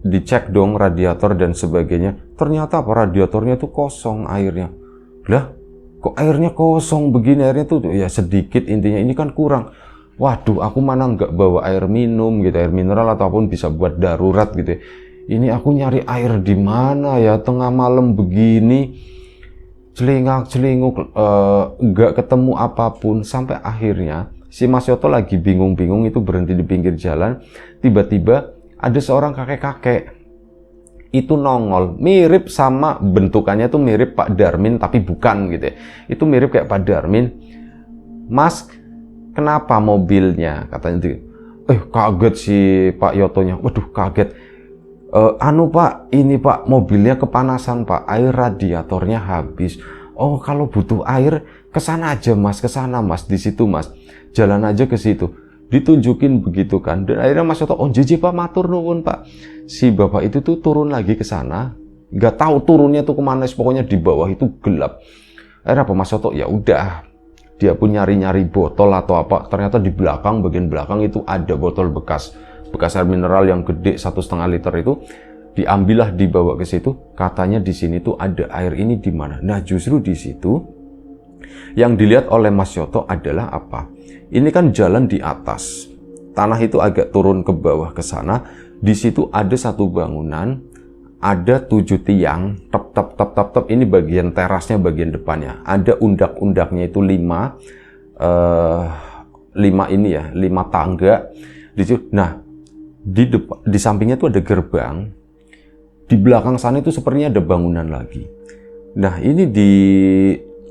dicek dong radiator dan sebagainya. Ternyata apa, radiatornya tuh kosong airnya. Lah, kok airnya kosong begini, airnya tuh ya sedikit, intinya ini kan kurang. Waduh, aku mana nggak bawa air minum gitu, air mineral ataupun bisa buat darurat gitu ya. Ini aku nyari air di mana ya, tengah malam begini, celingak-celinguk, nggak ketemu apapun. Sampai akhirnya si Mas Yoto lagi bingung-bingung itu berhenti di pinggir jalan. Tiba-tiba ada seorang kakek-kakek itu nongol, mirip sama bentukannya tuh mirip Pak Darmin tapi bukan gitu ya. Itu mirip kayak Pak Darmin. Mas, kenapa mobilnya? Katanya itu. Kaget si Pak Yotonya. Waduh, kaget. Pak, ini Pak, mobilnya kepanasan Pak, air radiatornya habis. Oh, kalau butuh air kesana aja Mas, kesana Mas, di situ Mas, jalan aja ke situ. Ditunjukin begitu kan, dan akhirnya Mas Yoto, oh jiji Pak, matur nuwun Pak. Si bapak itu tuh turun lagi ke sana, nggak tahu turunnya tuh kemana, pokoknya di bawah itu gelap. Akhirnya apa, Mas Yoto, ya udah, dia pun nyari-nyari botol atau apa. Ternyata di belakang, bagian belakang itu ada botol bekas air mineral yang gede 1,5 liter itu. Diambillah, dibawa ke situ. Katanya di sini tuh ada air ini di mana. Nah, justru di situ yang dilihat oleh Mas Yoto adalah apa? Ini kan jalan di atas, tanah itu agak turun ke bawah ke sana. Di situ ada satu bangunan, ada 7 tiang, tep. Ini bagian terasnya, bagian depannya. Ada undak-undaknya itu 5 tangga. Nah, di sampingnya itu ada gerbang. Di belakang sana itu sepertinya ada bangunan lagi. Nah, ini di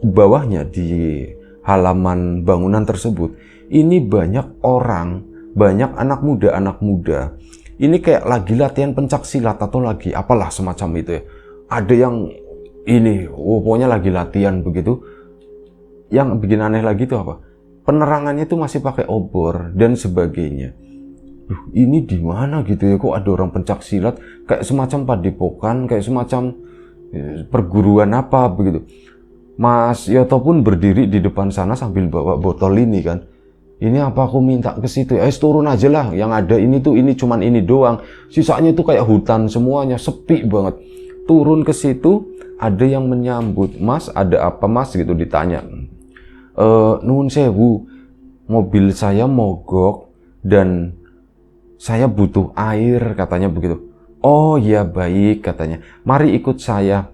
bawahnya, di halaman bangunan tersebut, ini banyak orang, banyak anak muda. Ini kayak lagi latihan pencak silat atau lagi apalah semacam itu ya. Ada yang ini, pokoknya lagi latihan begitu. Yang bikin aneh lagi itu apa? Penerangannya itu masih pakai obor dan sebagainya. Ini di mana gitu ya, kok ada orang pencak silat, kayak semacam padepokan, kayak semacam perguruan apa begitu. Mas Yoto pun berdiri di depan sana sambil bawa botol ini kan. Ini apa aku minta ke situ? Turun aja lah. Yang ada ini tuh, ini cuman ini doang. Sisanya itu kayak hutan semuanya, sepi banget. Turun ke situ, ada yang menyambut. Mas, ada apa Mas? Gitu ditanya. Nuhun sewu, mobil saya mogok dan saya butuh air, katanya begitu. Oh ya baik, katanya. Mari ikut saya.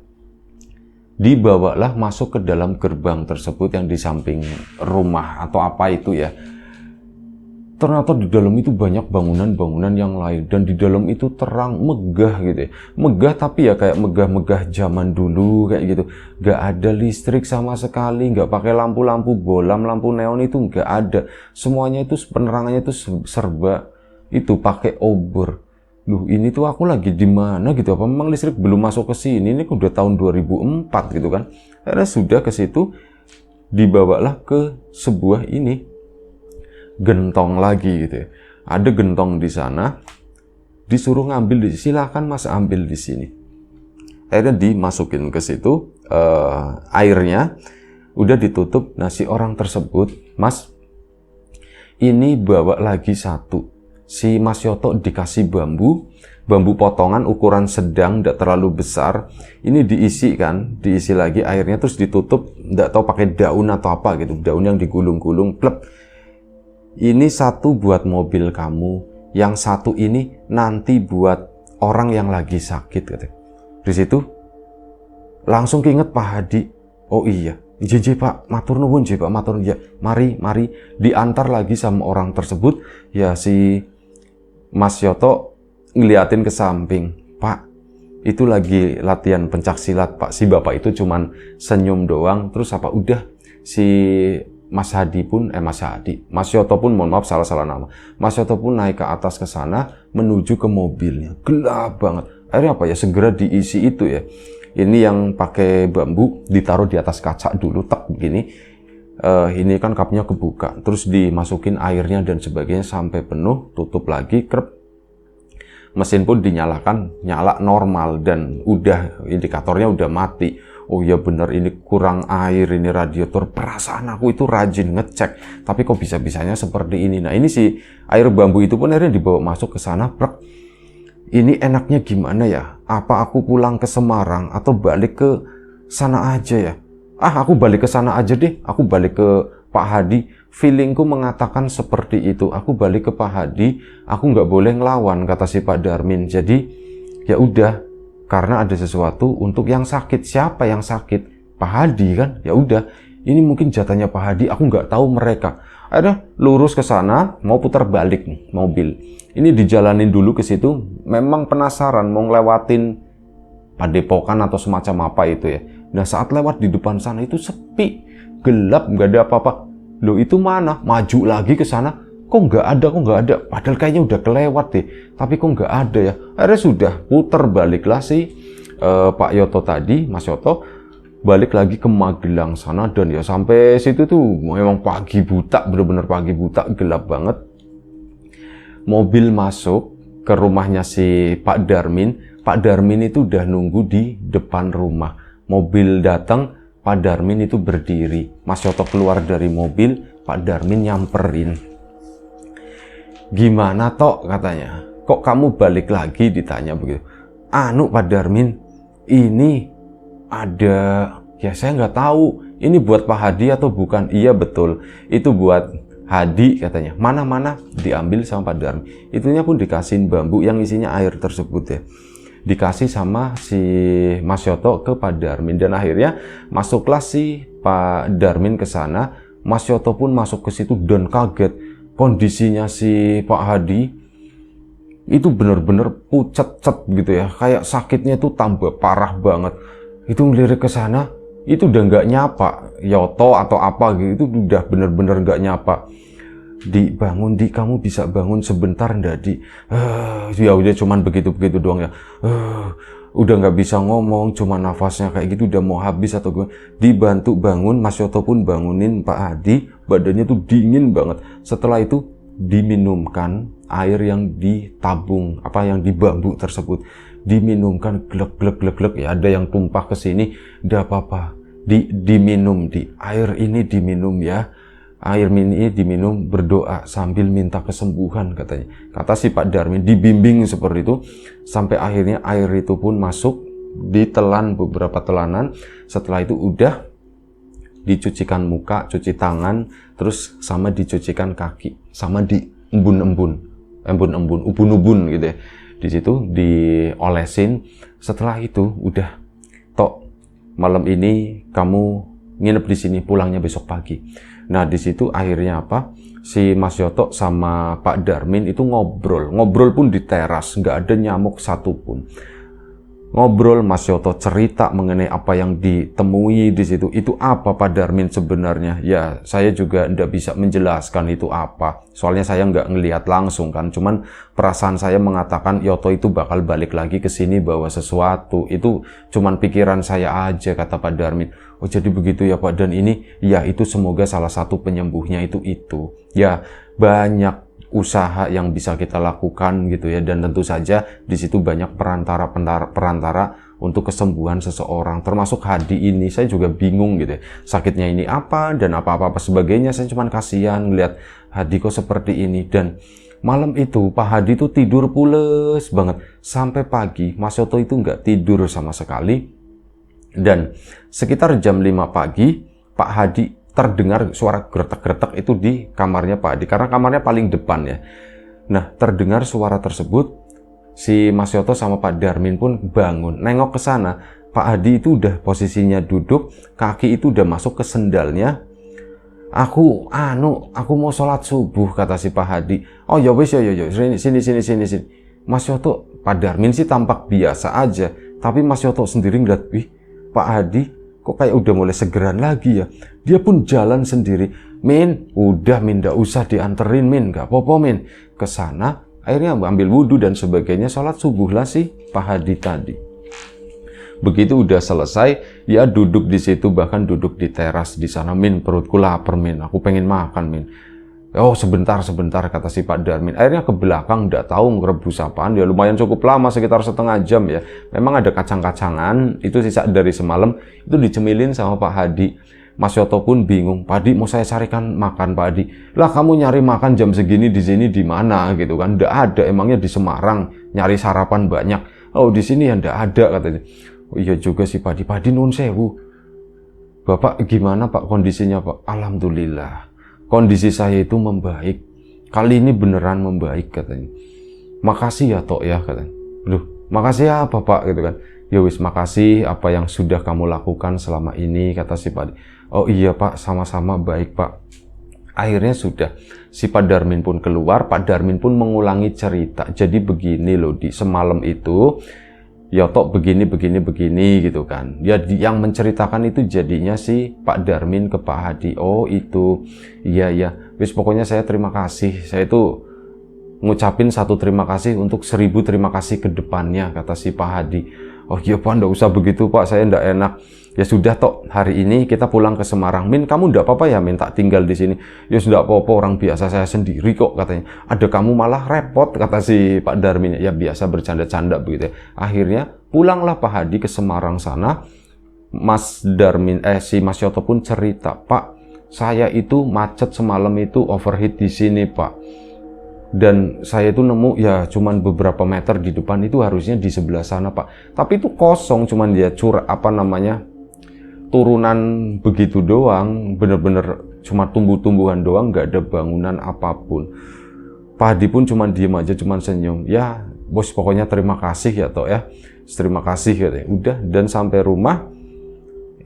Dibawalah masuk ke dalam gerbang tersebut yang di samping rumah atau apa itu ya. ternyata di dalam itu banyak bangunan-bangunan yang lain, dan di dalam itu terang megah gitu ya. Megah tapi ya kayak megah-megah zaman dulu kayak gitu. Gak ada listrik sama sekali, gak pakai lampu-lampu bolam, lampu neon itu gak ada. Semuanya itu penerangannya itu serba itu pakai obor. Loh, ini tuh aku lagi di mana gitu? Apa memang listrik belum masuk ke sini? Ini udah tahun 2004 gitu kan. Akhirnya sudah ke situ, dibawalah ke sebuah ini gentong lagi gitu ya. Ada gentong di sana, disuruh ngambil di sini, silakan Mas ambil di sini. Akhirnya dimasukin ke situ airnya, udah ditutup. Nah, si orang tersebut, Mas, ini bawa lagi satu. Si Mas Yoto dikasih bambu potongan ukuran sedang, tidak terlalu besar. Ini diisi lagi airnya, terus ditutup, tidak tahu pakai daun atau apa gitu, daun yang digulung-gulung, plep. Ini satu buat mobil kamu, yang satu ini nanti buat orang yang lagi sakit gitu. Di situ langsung keinget Pak Hadi. Oh iya, JJ Pak, matur nuwun Pak, matur ya. Mari diantar lagi sama orang tersebut. Ya, si Mas Yoto ngeliatin ke samping, Pak, itu lagi latihan pencak silat Pak. Si bapak itu cuman senyum doang, terus apa udah si Mas Yoto pun, mohon maaf salah nama. Mas Yoto pun naik ke atas ke sana menuju ke mobilnya. Gelap banget. Akhirnya apa ya, segera diisi itu ya. Ini yang pakai bambu ditaruh di atas kaca dulu, tak begini. Ini kan kapnya kebuka, terus dimasukin airnya dan sebagainya sampai penuh, tutup lagi, krep. Mesin pun dinyalakan, nyala normal dan udah indikatornya udah mati. Oh ya bener, ini kurang air, ini radiator. Perasaan aku itu rajin ngecek, tapi kok bisa-bisanya seperti ini. Nah, ini si air bambu itu pun akhirnya dibawa masuk ke sana. Plek. Ini enaknya gimana ya? Apa aku pulang ke Semarang atau balik ke sana aja ya? Aku balik ke sana aja deh. Aku balik ke Pak Hadi. Feelingku mengatakan seperti itu. Aku balik ke Pak Hadi. Aku nggak boleh ngelawan, kata si Pak Darmin. Jadi ya udah. Karena ada sesuatu untuk yang sakit. Siapa yang sakit? Pak Hadi kan? Ya udah, ini mungkin jatahnya Pak Hadi. Aku nggak tahu mereka. Ada lurus ke sana, mau putar balik nih, mobil. Ini dijalanin dulu ke situ. Memang penasaran mau ngelewatin Padepokan atau semacam apa itu ya. Nah, saat lewat di depan sana itu sepi, gelap, nggak ada apa-apa. Loh, itu mana? Maju lagi ke sana. Kok nggak ada. Padahal kayaknya udah kelewat deh. Tapi kok nggak ada ya. Akhirnya sudah putar baliklah si Pak Yoto tadi, Mas Yoto, balik lagi ke Magelang sana. Dan ya sampai situ tuh memang pagi buta, bener-bener pagi buta, gelap banget. Mobil masuk ke rumahnya si Pak Darmin. Pak Darmin itu udah nunggu di depan rumah. Mobil datang, Pak Darmin itu berdiri. Mas Yoto keluar dari mobil, Pak Darmin nyamperin. Gimana Tok, katanya, kok kamu balik lagi, ditanya begitu. Pak Darmin, ini ada, ya saya nggak tahu, ini buat Pak Hadi atau bukan. Iya betul, itu buat Hadi, katanya. Mana diambil sama Pak Darmin. Itunya pun dikasihin bambu yang isinya air tersebut ya. Dikasih sama si Mas Yoto ke Pak Darmin. Dan akhirnya masuklah si Pak Darmin ke sana. Mas Yoto pun masuk ke situ dan kaget. Kondisinya si Pak Hadi itu benar-benar pucet-cet gitu ya, kayak sakitnya itu tambah parah banget. Itu ngelirik ke sana, itu udah nggak nyapa Yoto atau apa gitu, itu udah benar-benar nggak nyapa. Dibangun, kamu bisa bangun sebentar ndak Di? Ya udah cuman begitu doang ya. Udah nggak bisa ngomong, cuma nafasnya kayak gitu udah mau habis atau gue dibantu bangun. Mas Yoto pun bangunin Pak Hadi, badannya tuh dingin banget. Setelah itu diminumkan air yang ditabung, yang di bambu tersebut, diminumkan glek ya, ada yang tumpah ke sini, nggak apa-apa, diminum air ini diminum ya. Air ini diminum, berdoa sambil minta kesembuhan, katanya. Kata si Pak Darmin, dibimbing seperti itu. Sampai akhirnya air itu pun masuk, ditelan beberapa telanan. Setelah itu udah dicucikan muka, cuci tangan, terus sama dicucikan kaki, sama diembun-embun gitu ya. Di situ diolesin. Setelah itu udah, Tok, malam ini kamu nginep di sini, pulangnya besok pagi. Nah di situ akhirnya apa? Si Mas Yoto sama Pak Darmin itu ngobrol pun di teras, nggak ada nyamuk satupun. Ngobrol, Mas Yoto cerita mengenai apa yang ditemui di situ. Itu apa Pak Darmin sebenarnya? Ya, saya juga tidak bisa menjelaskan itu apa. Soalnya saya nggak ngelihat langsung kan. Cuman perasaan saya mengatakan Yoto itu bakal balik lagi ke sini bawa sesuatu. Itu cuman pikiran saya aja, kata Pak Darmin. Oh jadi begitu ya Pak. Dan ini, ya itu semoga salah satu penyembuhnya itu. Ya, banyak usaha yang bisa kita lakukan gitu ya, dan tentu saja di situ banyak perantara untuk kesembuhan seseorang, termasuk Hadi ini. Saya juga bingung gitu ya, sakitnya ini apa dan apa sebagainya. Saya cuman kasihan lihat Hadi kok seperti ini. Dan malam itu Pak Hadi tuh tidur pules banget sampai pagi. Mas Yoto itu nggak tidur sama sekali. Dan sekitar jam 5 pagi Pak Hadi terdengar suara gretak-gretak itu di kamarnya Pak Hadi, karena kamarnya paling depan ya. Nah, terdengar suara tersebut, si Mas Yoto sama Pak Darmin pun bangun, nengok ke sana. Pak Hadi itu udah posisinya duduk, kaki itu udah masuk ke sendalnya. Aku mau sholat subuh, kata si Pak Hadi. Oh ya wis ya, sini. Mas Yoto, Pak Darmin sih tampak biasa aja, tapi Mas Yoto sendiri ngeliat, wih, Pak Hadi kok kayak udah mulai segeran lagi ya. Dia pun jalan sendiri. Min, udah Min, gak usah dianterin Min, gak apa-apa Min. Kesana, akhirnya ambil wudhu dan sebagainya, sholat subuh lah sih Pak Hadi tadi. Begitu udah selesai, ya duduk di situ, bahkan duduk di teras di sana. Min, perutku lapar Min, aku pengen makan Min. Oh sebentar, kata si Pak Darmin. Akhirnya ke belakang, nggak tahu ngerebus apaan. Ya lumayan cukup lama, sekitar setengah jam ya. Memang ada kacang-kacangan, itu sisa dari semalam, itu dicemilin sama Pak Hadi. Mas Yoto pun bingung, Pak Hadi mau saya carikan makan Pak Hadi. Lah kamu nyari makan jam segini di sini di mana gitu kan? Nggak ada, emangnya di Semarang nyari sarapan banyak. Oh di sini ya nggak ada katanya. Oh iya juga sih Pak Hadi. Pak Hadi nun sewu. Bapak gimana Pak kondisinya Pak? Alhamdulillah. Kondisi saya itu membaik. Kali ini beneran membaik katanya. Makasih ya Tok ya katanya. Loh, makasih ya apa Pak gitu kan. Ya wis, makasih apa yang sudah kamu lakukan selama ini, kata si Pak. Oh iya Pak, sama-sama baik Pak. Akhirnya sudah, si Pak Darmin pun keluar. Pak Darmin pun mengulangi cerita. Jadi begini loh, di semalam itu Yoto begini gitu kan. Ya yang menceritakan itu jadinya si Pak Darmin ke Pak Hadi. Oh itu, iya. Wis pokoknya saya terima kasih. Saya itu ngucapin satu terima kasih untuk 1000 terima kasih ke depannya, kata si Pak Hadi. Oh iya Pak, nggak usah begitu Pak, saya nggak enak. Ya sudah Tok, hari ini kita pulang ke Semarang. Min, kamu nggak apa-apa ya Min, tak tinggal di sini. Ya sudah apa-apa, orang biasa saya sendiri kok katanya. Ada kamu malah repot, kata si Pak Darmin. Ya biasa bercanda-canda begitu ya. Akhirnya pulanglah Pak Hadi ke Semarang sana. Mas Darmin, si Mas Yoto pun cerita, Pak, saya itu macet semalam itu overheat di sini Pak. Dan saya itu nemu ya cuman beberapa meter di depan, itu harusnya di sebelah sana Pak. Tapi itu kosong, cuman dia turunan begitu doang, bener-bener cuma tumbuh-tumbuhan doang, nggak ada bangunan apapun. Pak Hadi pun cuma diem aja, cuma senyum. Ya bos, pokoknya terima kasih ya Tok ya, terima kasih ya. Udah, dan sampai rumah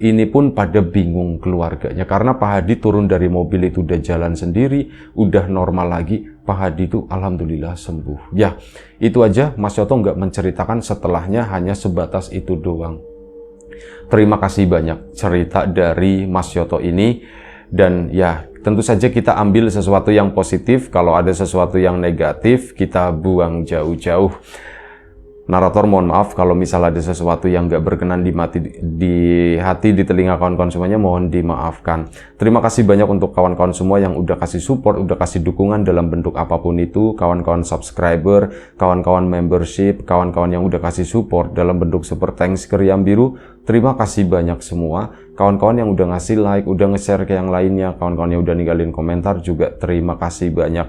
ini pun pada bingung keluarganya, karena Pak Hadi turun dari mobil itu udah jalan sendiri, udah normal lagi. Pak Hadi itu alhamdulillah sembuh. Ya itu aja, Mas Yoto nggak menceritakan setelahnya, hanya sebatas itu doang. Terima kasih banyak cerita dari Mas Yoto ini. Dan ya tentu saja kita ambil sesuatu yang positif. Kalau ada sesuatu yang negatif, kita buang jauh-jauh. Narator mohon maaf kalau misal ada sesuatu yang gak berkenan di hati, di telinga kawan-kawan semuanya, mohon dimaafkan. Terima kasih banyak untuk kawan-kawan semua yang udah kasih support, udah kasih dukungan dalam bentuk apapun itu. Kawan-kawan subscriber, kawan-kawan membership, kawan-kawan yang udah kasih support dalam bentuk super thanks ke Riam Biru. Terima kasih banyak semua. Kawan-kawan yang udah ngasih like, udah nge-share ke yang lainnya, kawan-kawan yang udah ninggalin komentar juga terima kasih banyak.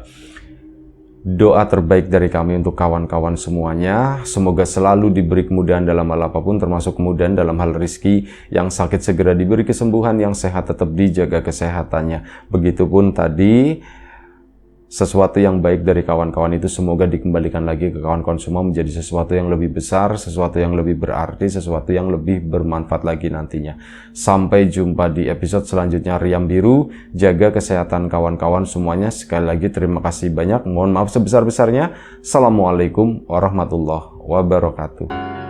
Doa terbaik dari kami untuk kawan-kawan semuanya, semoga selalu diberi kemudahan dalam hal apapun, termasuk kemudahan dalam hal rezeki. Yang sakit segera diberi kesembuhan, yang sehat tetap dijaga kesehatannya. Begitupun tadi sesuatu yang baik dari kawan-kawan itu semoga dikembalikan lagi ke kawan-kawan semua menjadi sesuatu yang lebih besar, sesuatu yang lebih berarti, sesuatu yang lebih bermanfaat lagi nantinya. Sampai jumpa di episode selanjutnya Riam Biru. Jaga kesehatan kawan-kawan semuanya. Sekali lagi terima kasih banyak. Mohon maaf sebesar-besarnya. Assalamualaikum warahmatullahi wabarakatuh.